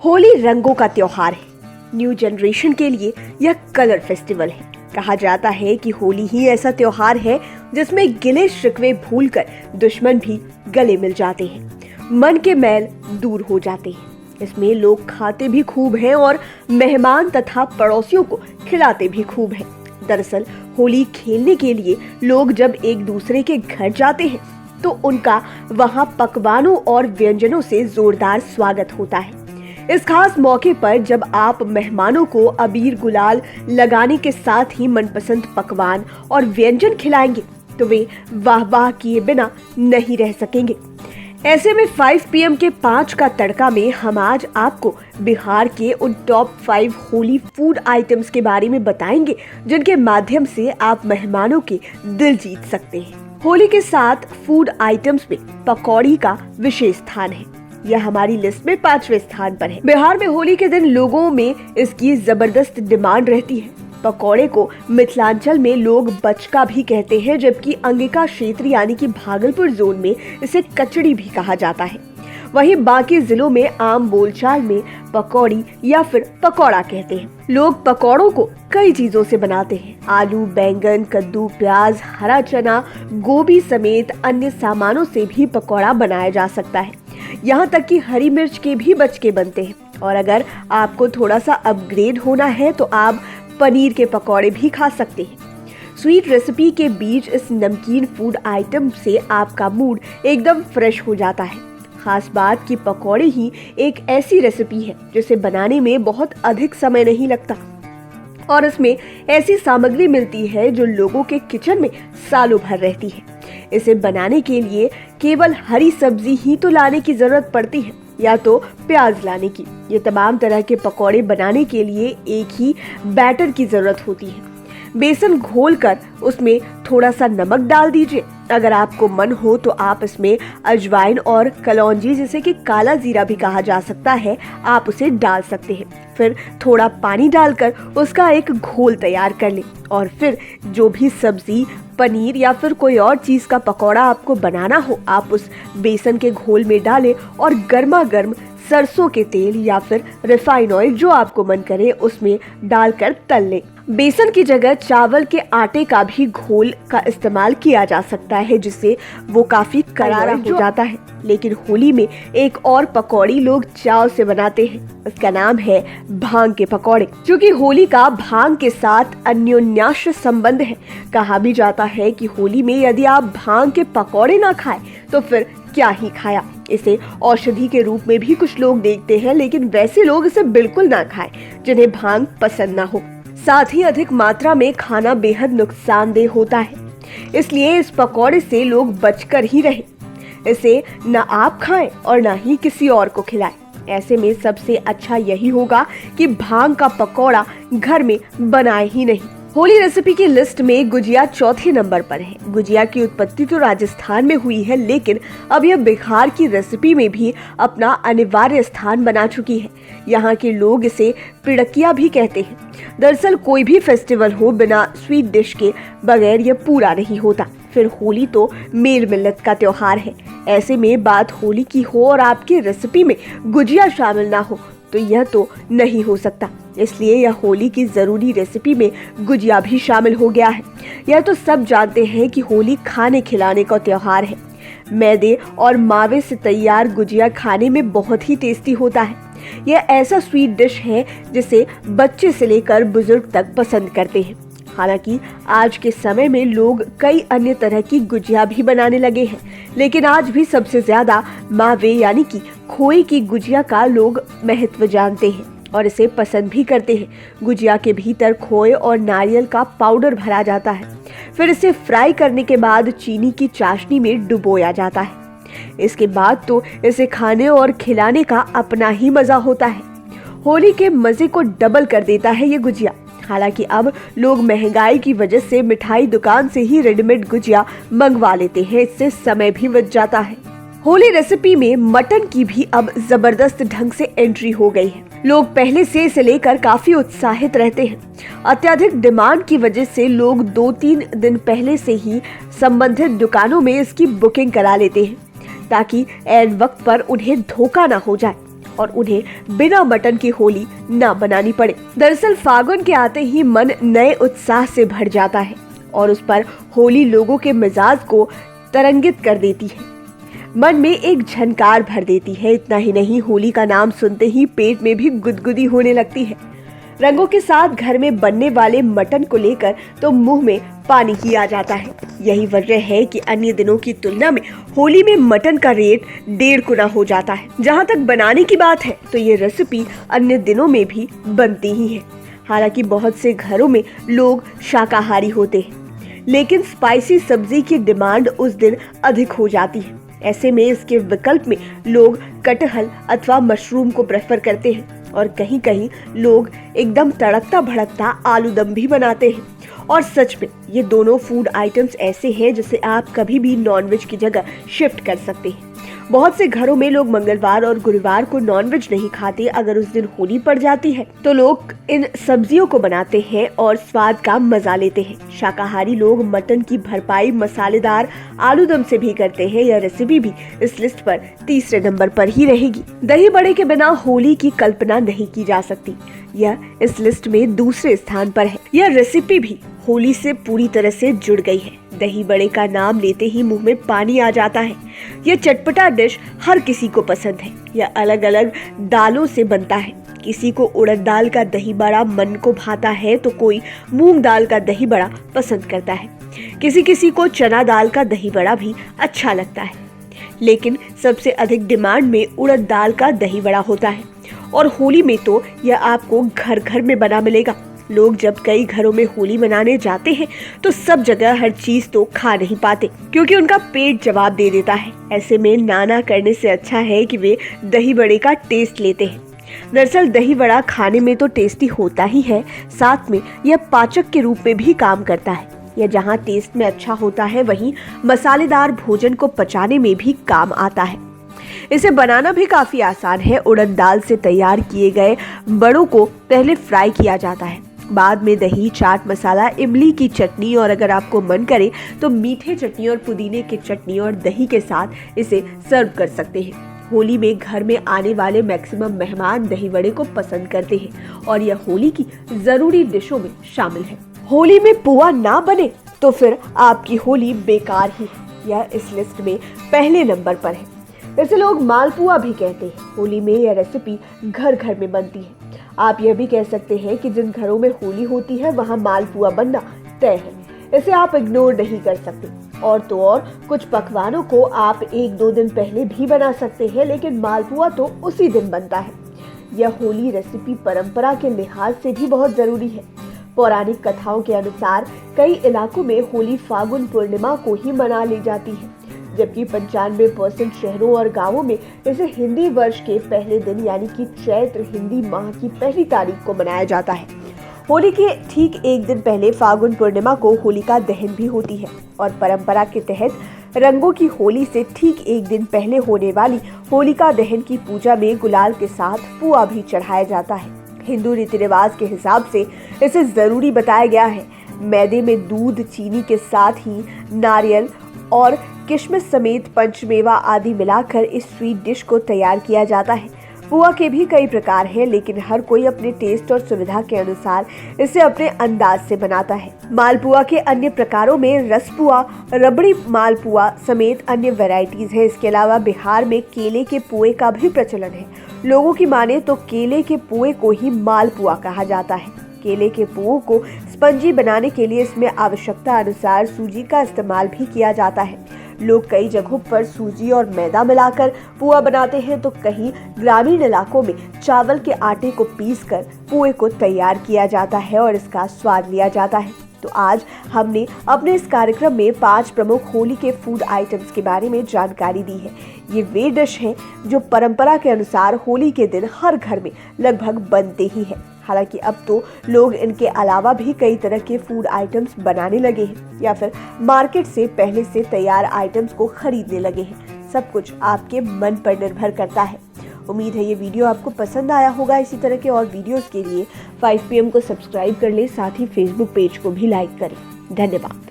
होली रंगों का त्योहार है। न्यू जनरेशन के लिए यह कलर फेस्टिवल है। कहा जाता है कि होली ही ऐसा त्योहार है जिसमें गिले शिकवे भूलकर दुश्मन भी गले मिल जाते हैं, मन के मैल दूर हो जाते हैं। इसमें लोग खाते भी खूब हैं और मेहमान तथा पड़ोसियों को खिलाते भी खूब हैं। दरअसल होली खेलने के लिए लोग जब एक दूसरे के घर जाते हैं तो उनका वहां पकवानों और व्यंजनों से जोरदार स्वागत होता है। इस खास मौके पर जब आप मेहमानों को अबीर गुलाल लगाने के साथ ही मनपसंद पकवान और व्यंजन खिलाएंगे तो वे वाह वाह किए बिना नहीं रह सकेंगे। ऐसे में 5 PM के 5 का तड़का में हम आज आपको बिहार के उन टॉप 5 होली फूड आइटम्स के बारे में बताएंगे जिनके माध्यम से आप मेहमानों के दिल जीत सकते हैं। होली के साथ फूड आइटम्स में पकौड़ी का विशेष स्थान है। यह हमारी लिस्ट में 5वें स्थान पर है। बिहार में होली के दिन लोगों में इसकी जबरदस्त डिमांड रहती है। पकौड़े को मिथिलांचल में लोग बचका भी कहते हैं, जबकि अंगिका क्षेत्र यानी कि भागलपुर जोन में इसे कचड़ी भी कहा जाता है। वहीं बाकी जिलों में आम बोलचाल में पकौड़ी या फिर पकौड़ा कहते हैं। लोग पकौड़ों को कई चीजों से बनाते हैं। आलू, बैंगन, कद्दू, प्याज, हरा चना, गोभी समेत अन्य सामानों से भी पकौड़ा बनाया जा सकता है। यहाँ तक कि हरी मिर्च के भी बचके बनते हैं। और अगर आपको थोड़ा सा अपग्रेड होना है तो आप पनीर के पकौड़े भी खा सकते हैं। स्वीट रेसिपी के बीच इस नमकीन फूड आइटम से आपका मूड एकदम फ्रेश हो जाता है। खास बात कि पकौड़े ही एक ऐसी रेसिपी है जिसे बनाने में बहुत अधिक समय नहीं लगता और इसमें ऐसी सामग्री मिलती है जो लोगों के किचन में सालों भर रहती है। इसे बनाने के लिए केवल हरी सब्जी ही तो लाने की जरूरत पड़ती है या तो प्याज लाने की। ये तमाम तरह के पकौड़े बनाने के लिए एक ही बैटर की जरूरत होती है। बेसन घोलकर उसमें थोड़ा सा नमक डाल दीजिए। अगर आपको मन हो तो आप इसमें अजवाइन और कलौंजी, जिसे कि काला जीरा भी कहा जा सकता है, आप उसे डाल सकते हैं। फिर थोड़ा पानी डालकर उसका एक घोल तैयार कर लें और फिर जो भी सब्जी, पनीर या फिर कोई और चीज का पकौड़ा आपको बनाना हो आप उस बेसन के घोल में डालें और गर्मा गर्म सरसों के तेल या फिर रिफाइन ऑयल, जो आपको मन करे, उसमें डालकर तल लें। बेसन की जगह चावल के आटे का भी घोल का इस्तेमाल किया जा सकता है, जिससे वो काफी करारा हो जाता है। लेकिन होली में एक और पकौड़ी लोग चाव से बनाते हैं। इसका नाम है भांग के पकौड़े। क्योंकि होली का भांग के साथ अन्योन्याश्य संबंध है, कहा भी जाता है कि होली में यदि आप भांग के पकौड़े ना खाएं तो फिर क्या ही खाया। इसे औषधि के रूप में भी कुछ लोग देखते हैं, लेकिन वैसे लोग इसे बिल्कुल ना खाएं जिन्हें भांग पसंद ना हो। साथ ही अधिक मात्रा में खाना बेहद नुकसानदेह होता है, इसलिए इस पकौड़े से लोग बचकर ही रहें। इसे न आप खाएं और न ही किसी और को खिलाएं। ऐसे में सबसे अच्छा यही होगा कि भांग का पकौड़ा घर में बनाए ही नहीं। होली रेसिपी की लिस्ट में गुजिया चौथे नंबर पर है। गुजिया की उत्पत्ति तो राजस्थान में हुई है, लेकिन अब यह बिहार की रेसिपी में भी अपना अनिवार्य स्थान बना चुकी है। यहाँ के लोग इसे पिड़किया भी कहते हैं। दरअसल कोई भी फेस्टिवल हो, बिना स्वीट डिश के बगैर यह पूरा नहीं होता। फिर होली तो मेल मिलत का त्योहार है। ऐसे में बात होली की हो और आपकी रेसिपी में गुजिया शामिल ना हो तो यह तो नहीं हो सकता। इसलिए यह होली की जरूरी रेसिपी में गुजिया भी शामिल हो गया है। यह तो सब जानते हैं कि होली खाने खिलाने का त्योहार है। मैदे और मावे से तैयार गुजिया खाने में बहुत ही टेस्टी होता है। यह ऐसा स्वीट डिश है जिसे बच्चे से लेकर बुजुर्ग तक पसंद करते हैं। हालांकि आज के समय में लोग कई अन्य तरह की गुजिया भी बनाने लगे हैं, लेकिन आज भी सबसे ज्यादा मावे यानी कि खोए की गुजिया का लोग महत्व जानते हैं और इसे पसंद भी करते हैं। गुजिया के भीतर खोए और नारियल का पाउडर भरा जाता है। फिर इसे फ्राई करने के बाद चीनी की चाशनी में डुबोया जाता है। इसके बाद तो इसे खाने और खिलाने का अपना ही मजा होता है। होली के मजे को डबल कर देता है ये गुजिया। हालांकि अब लोग महंगाई की वजह से मिठाई दुकान से ही रेडीमेड गुजिया मंगवा लेते हैं। इससे समय भी बच जाता है। होली रेसिपी में मटन की भी अब जबरदस्त ढंग से एंट्री हो गई है। लोग पहले से इसे लेकर काफी उत्साहित रहते हैं। अत्यधिक डिमांड की वजह से लोग 2-3 दिन पहले से ही संबंधित दुकानों में इसकी बुकिंग करा लेते हैं ताकि ऐन वक्त पर उन्हें धोखा ना हो जाए। और उन्हें बिना मटन की होली ना बनानी पड़े। दरअसल फागुन के आते ही मन नए उत्साह से भर जाता है और उस पर होली लोगों के मिजाज को तरंगित कर देती है, मन में एक झनकार भर देती है। इतना ही नहीं, होली का नाम सुनते ही पेट में भी गुदगुदी होने लगती है। रंगों के साथ घर में बनने वाले मटन को लेकर तो मुंह में पानी ही आ जाता है। यही वजह है कि अन्य दिनों की तुलना में होली में मटन का रेट 1.5 गुना हो जाता है। जहां तक बनाने की बात है तो ये रेसिपी अन्य दिनों में भी बनती ही है। हालांकि बहुत से घरों में लोग शाकाहारी होते हैं, लेकिन स्पाइसी सब्जी की डिमांड उस दिन अधिक हो जाती है। ऐसे में इसके विकल्प में लोग कटहल अथवा मशरूम को प्रेफर करते हैं और कहीं कहीं लोग एकदम तड़कता भड़कता आलू दम भी बनाते हैं। और सच में ये दोनों फूड आइटम्स ऐसे हैं जिसे आप कभी भी नॉनवेज की जगह शिफ्ट कर सकते हैं। बहुत से घरों में लोग मंगलवार और गुरुवार को नॉनवेज नहीं खाते। अगर उस दिन होली पड़ जाती है तो लोग इन सब्जियों को बनाते हैं और स्वाद का मजा लेते हैं। शाकाहारी लोग मटन की भरपाई मसालेदार आलू दम से भी करते हैं। यह रेसिपी भी इस लिस्ट पर तीसरे नंबर पर ही रहेगी। दही बड़े के बिना होली की कल्पना नहीं की जा सकती। यह इस लिस्ट में दूसरे स्थान पर है। यह रेसिपी भी होली से पूरी तरह से जुड़ गई है। दही बड़े का नाम लेते ही मुंह में पानी आ जाता है। यह चटपटा डिश हर किसी को पसंद है। यह अलग अलग दालों से बनता है। किसी को उड़द दाल का दही बड़ा मन को भाता है तो कोई मूंग दाल का दही बड़ा पसंद करता है। किसी किसी को चना दाल का दही बड़ा भी अच्छा लगता है, लेकिन सबसे अधिक डिमांड में उड़द दाल का दही बड़ा होता है। और होली में तो यह आपको घर घर में बना मिलेगा। लोग जब कई घरों में होली मनाने जाते हैं तो सब जगह हर चीज तो खा नहीं पाते, क्योंकि उनका पेट जवाब दे देता है। ऐसे में नाना करने से अच्छा है कि वे दही बड़े का टेस्ट लेते हैं। दरअसल दही बड़ा खाने में तो टेस्टी होता ही है, साथ में यह पाचक के रूप में भी काम करता है। यह जहाँ टेस्ट में अच्छा होता है वहीं मसालेदार भोजन को पचाने में भी काम आता है। इसे बनाना भी काफी आसान है। उड़द दाल से तैयार किए गए बड़ों को पहले फ्राई किया जाता है, बाद में दही, चाट मसाला, इमली की चटनी और अगर आपको मन करे तो मीठे चटनी और पुदीने की चटनी और दही के साथ इसे सर्व कर सकते हैं। होली में घर में आने वाले मैक्सिमम मेहमान दही बड़े को पसंद करते हैं और यह होली की जरूरी डिशों में शामिल है। होली में पुआ ना बने तो फिर आपकी होली बेकार ही है। यह इस लिस्ट में पहले नंबर पर है। इसे लोग मालपुआ भी कहते हैं। होली में यह रेसिपी घर घर में बनती है। आप यह भी कह सकते हैं कि जिन घरों में होली होती है वहां मालपुआ बनना तय है। इसे आप इग्नोर नहीं कर सकते। और तो और कुछ पकवानों को आप 1-2 दिन पहले भी बना सकते हैं, लेकिन मालपुआ तो उसी दिन बनता है। यह होली रेसिपी परंपरा के लिहाज से भी बहुत जरूरी है। पौराणिक कथाओं के अनुसार कई इलाकों में होली फागुन पूर्णिमा को ही मना ली जाती है, जबकि 95% शहरों और गांवों में इसे हिंदी वर्ष के पहले दिन यानी कि चैत्र हिंदी माह की पहली तारीख को मनाया जाता है। होली के ठीक एक दिन पहले फागुन पूर्णिमा को होलिका दहन भी होती है और परंपरा के तहत रंगों की होली से ठीक एक दिन पहले होने वाली होलिका दहन की पूजा में गुलाल के साथ पुआ भी चढ़ाया जाता है। हिंदू रीति रिवाज के हिसाब से इसे जरूरी बताया गया है। मैदे में दूध, चीनी के साथ ही नारियल और किशमिश समेत पंचमेवा आदि मिलाकर इस स्वीट डिश को तैयार किया जाता है। पुआ के भी कई प्रकार हैं, लेकिन हर कोई अपने टेस्ट और सुविधा के अनुसार इसे अपने अंदाज से बनाता है। मालपुआ के अन्य प्रकारों में रसपुआ, रबड़ी मालपुआ समेत अन्य वैरायटीज हैं। इसके अलावा बिहार में केले के पुए का भी प्रचलन है। लोगों की माने तो केले के पुए को ही मालपुआ कहा जाता है। केले के पुओं को स्पंजी बनाने के लिए इसमें आवश्यकता अनुसार सूजी का इस्तेमाल भी किया जाता है। लोग कई जगहों पर सूजी और मैदा मिलाकर पुआ बनाते हैं, तो कहीं ग्रामीण इलाकों में चावल के आटे को पीसकर पुए को तैयार किया जाता है और इसका स्वाद लिया जाता है। तो आज हमने अपने इस कार्यक्रम में 5 प्रमुख होली के फूड आइटम्स के बारे में जानकारी दी है। ये वे डिश हैं जो परंपरा के अनुसार होली के दिन हर घर में लगभग बनते ही हैं। हालांकि अब तो लोग इनके अलावा भी कई तरह के फूड आइटम्स बनाने लगे हैं या फिर मार्केट से पहले से तैयार आइटम्स को खरीदने लगे हैं। सब कुछ आपके मन पर निर्भर करता है। उम्मीद है ये वीडियो आपको पसंद आया होगा। इसी तरह के और वीडियोस के लिए 5 PM को सब्सक्राइब कर ले, साथ ही फेसबुक पेज को भी लाइक करें। धन्यवाद।